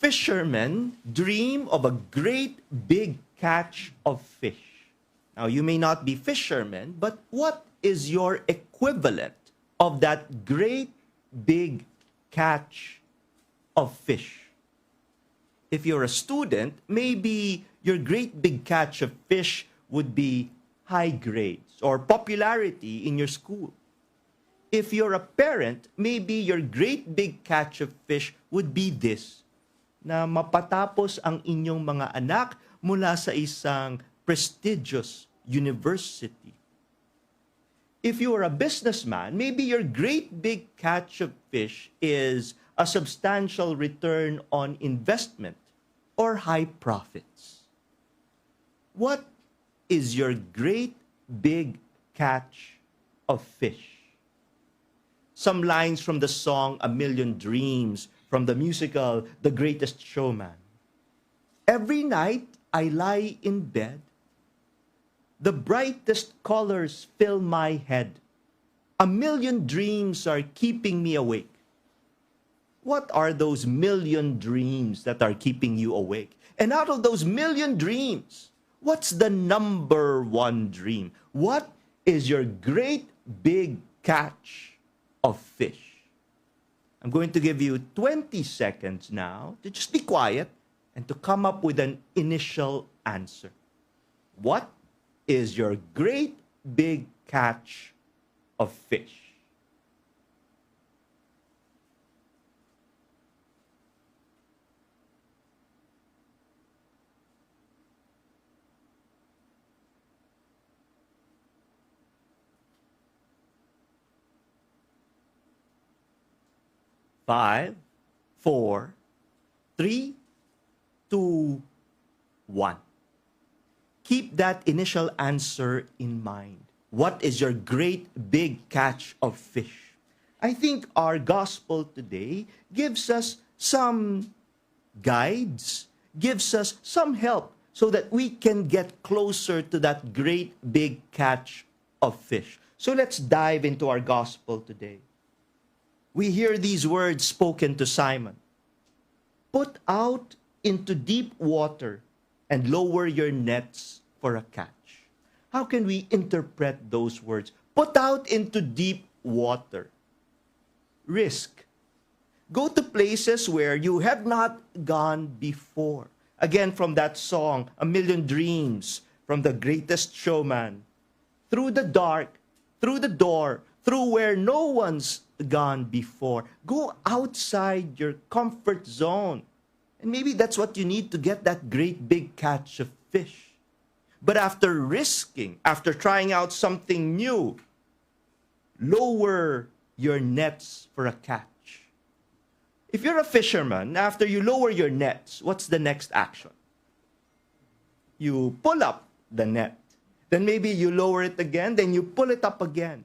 fishermen dream of a great big catch of fish. Now, you may not be fishermen, but what is your equivalent of that great big catch of fish? If you're a student, maybe your great big catch of fish would be high grades or popularity in your school. If you're a parent, maybe your great big catch of fish would be this, na mapatapos ang inyong mga anak mula sa isang prestigious university. If you are a businessman, maybe your great big catch of fish is a substantial return on investment or high profits. What is your great big catch of fish? Some lines from the song A Million Dreams from the musical The Greatest Showman. Every night I lie in bed, the brightest colors fill my head. A million dreams are keeping me awake. What are those million dreams that are keeping you awake? And out of those million dreams, what's the number one dream? What is your great big catch of fish? I'm going to give you 20 seconds now to just be quiet and to come up with an initial answer. What is your great big catch of fish? Five, four, three, two, one. Keep that initial answer in mind. What is your great big catch of fish? I think our gospel today gives us some guides, gives us some help so that we can get closer to that great big catch of fish. So let's dive into our gospel today. We hear these words spoken to Simon. Put out into deep water and lower your nets for a catch. How can we interpret those words? Put out into deep water. Risk. Go to places where you have not gone before. Again, from that song, A Million Dreams, from The Greatest Showman. Through the dark, through the door, through where no one's gone before. Go outside your comfort zone. And maybe that's what you need to get that great big catch of fish. But after risking, after trying out something new, lower your nets for a catch. If you're a fisherman, after you lower your nets, what's the next action? You pull up the net. Then maybe you lower it again, then you pull it up again.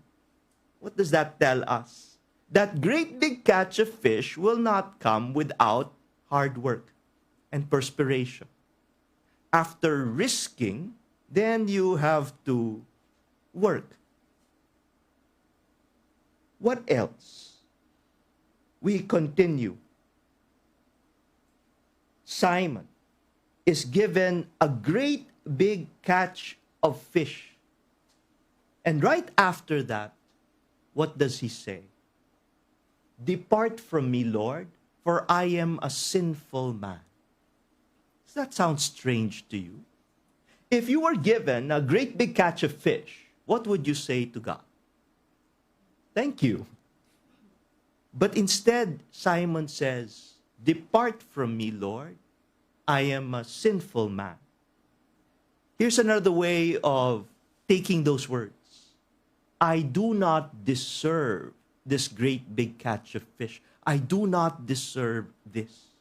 What does that tell us? That great big catch of fish will not come without hard work and perspiration. After risking, then you have to work. What else? We continue. Simon is given a great big catch of fish. And right after that, what does he say? Depart from me, Lord, for I am a sinful man. Does that sound strange to you? If you were given a great big catch of fish, what would you say to God? Thank you. But instead, Simon says, depart from me, Lord. I am a sinful man. Here's another way of taking those words. I do not deserve this great big catch of fish. I do not deserve this.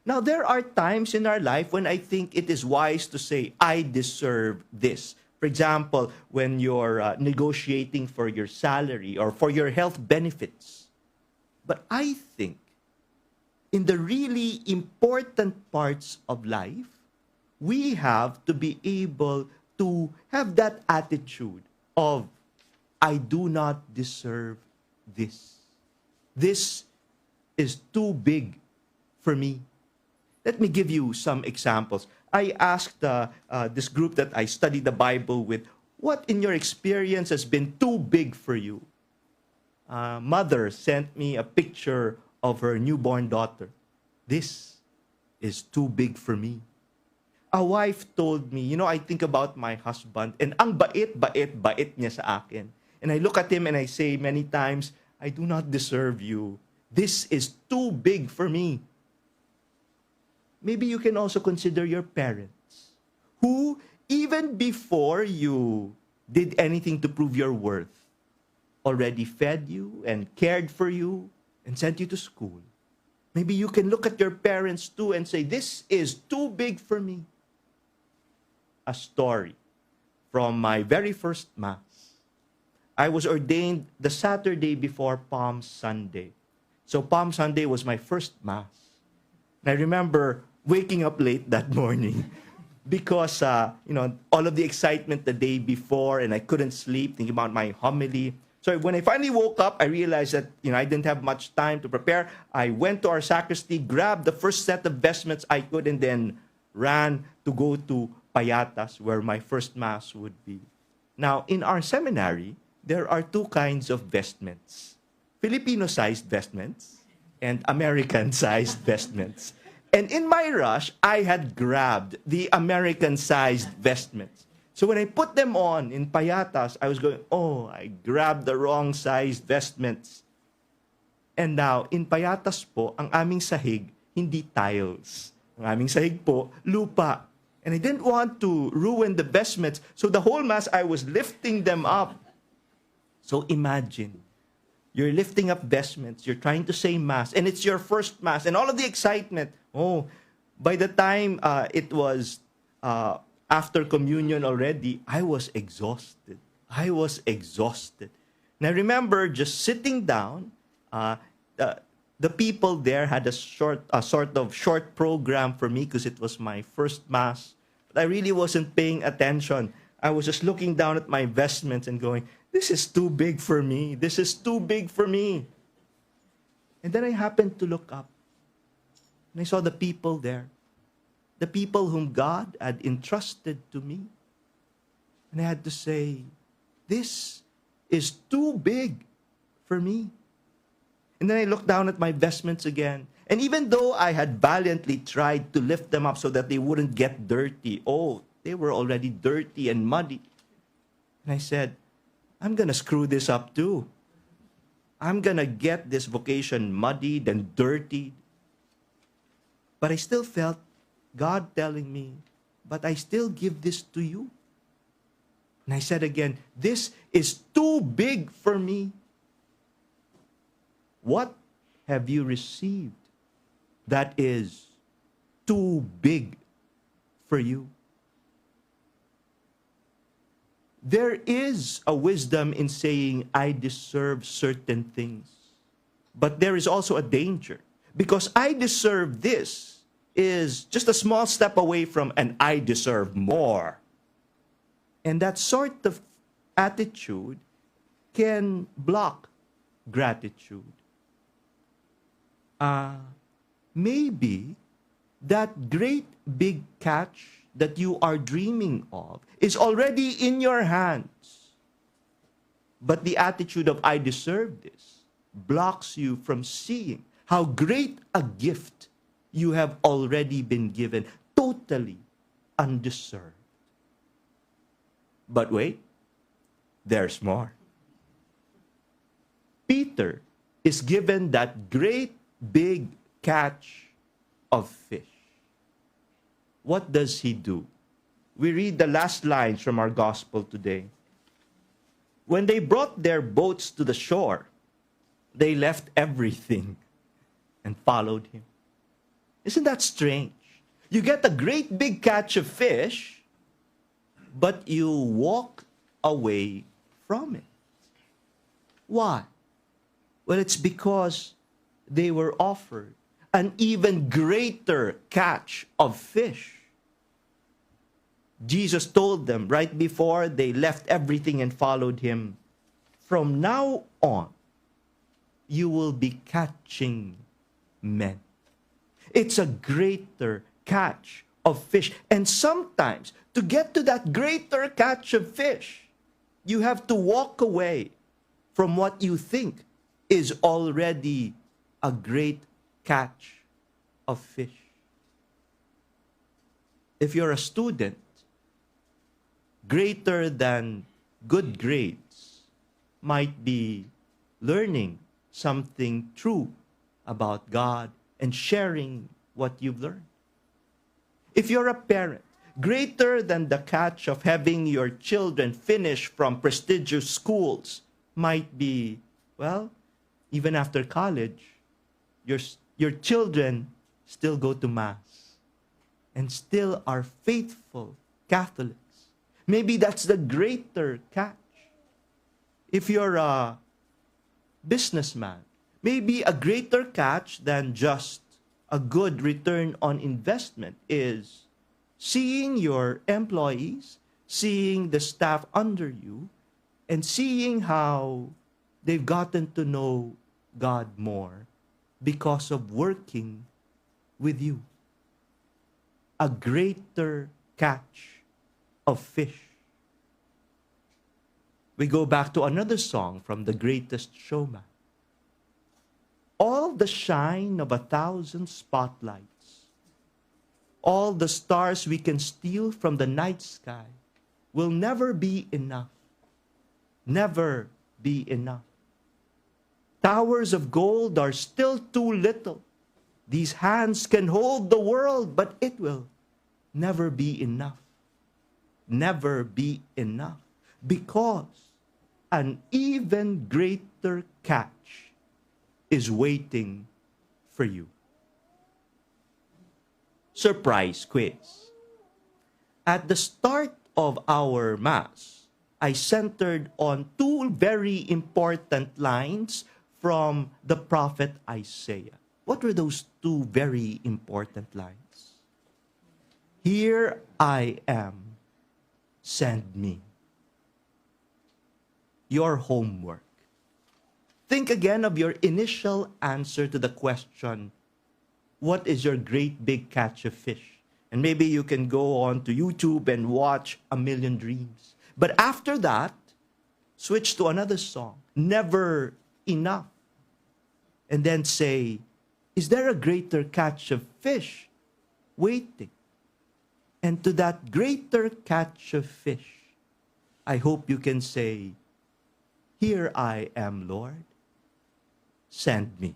Now, there are times in our life when I think it is wise to say, I deserve this. For example, when you're negotiating for your salary or for your health benefits. But I think in the really important parts of life, we have to be able to have that attitude of, I do not deserve this. This is too big for me. Let me give you some examples. I asked this group that I study the Bible with, what in your experience has been too big for you? Mother sent me a picture of her newborn daughter. This is too big for me. A wife told me, I think about my husband and ang bait niya sa akin. And I look at him and I say many times, I do not deserve you. This is too big for me. Maybe you can also consider your parents who, even before you did anything to prove your worth, already fed you and cared for you and sent you to school. Maybe you can look at your parents too and say, this is too big for me. A story from my very first Mass. I was ordained the Saturday before Palm Sunday. So Palm Sunday was my first Mass. And I remember waking up late that morning because, all of the excitement the day before, and I couldn't sleep thinking about my homily. So when I finally woke up, I realized that, I didn't have much time to prepare. I went to our sacristy, grabbed the first set of vestments I could, and then ran to go to Payatas, where my first Mass would be. Now, in our seminary, there are two kinds of vestments. Filipino-sized vestments and American-sized vestments. And in my rush, I had grabbed the American-sized vestments. So when I put them on in Payatas, I was going, I grabbed the wrong sized vestments. And now, in Payatas po, ang aming sahig, hindi tiles. Ang aming sahig po, lupa. And I didn't want to ruin the vestments. So the whole Mass, I was lifting them up. So imagine, you're lifting up vestments, you're trying to say Mass, and it's your first Mass, and all of the excitement. By the time it was after communion already, I was exhausted. And I remember just sitting down. The people there had a sort of short program for me because it was my first Mass. But I really wasn't paying attention. I was just looking down at my vestments and going, this is too big for me. This is too big for me. And then I happened to look up. And I saw the people there. The people whom God had entrusted to me. And I had to say, this is too big for me. And then I looked down at my vestments again. And even though I had valiantly tried to lift them up so that they wouldn't get dirty, they were already dirty and muddy. And I said, I'm going to screw this up too. I'm going to get this vocation muddied and dirtied. But I still felt God telling me, but I still give this to you. And I said again, this is too big for me. What have you received that is too big for you? There is a wisdom in saying, I deserve certain things. But there is also a danger. Because I deserve this is just a small step away from an I deserve more. And that sort of attitude can block gratitude. Maybe that great big catch that you are dreaming of is already in your hands. But the attitude of I deserve this blocks you from seeing how great a gift you have already been given, totally undeserved. But wait, there's more. Peter is given that great big catch of fish. What does he do? We read the last lines from our gospel today. When they brought their boats to the shore, they left everything and followed him. Isn't that strange? You get a great big catch of fish, but you walk away from it. Why? Well, it's because they were offered an even greater catch of fish. Jesus told them right before they left everything and followed him, from now on, you will be catching men. It's a greater catch of fish. And sometimes, to get to that greater catch of fish, you have to walk away from what you think is already a great catch of fish. If you're a student, greater than good grades might be learning something true about God and sharing what you've learned. If you're a parent, greater than the catch of having your children finish from prestigious schools might be, well, even after college, your children still go to Mass and still are faithful Catholics. Maybe that's the greater catch. If you're a businessman, maybe a greater catch than just a good return on investment is seeing your employees, seeing the staff under you, and seeing how they've gotten to know God more because of working with you. A greater catch of fish. We go back to another song from The Greatest Showman. All the shine of 1,000 spotlights, all the stars we can steal from the night sky will never be enough. Never be enough. Towers of gold are still too little. These hands can hold the world, but it will never be enough. Never be enough. Because an even greater catch is waiting for you. Surprise quiz. At the start of our Mass, I centered on two very important lines from the prophet Isaiah. What were those two very important lines? Here I am, send me. Your homework. Think again of your initial answer to the question, what is your great big catch of fish? And maybe you can go on to YouTube and watch A Million Dreams. But after that, switch to another song, Never Enough. And then say, is there a greater catch of fish waiting? And to that greater catch of fish, I hope you can say, here I am, Lord, send me.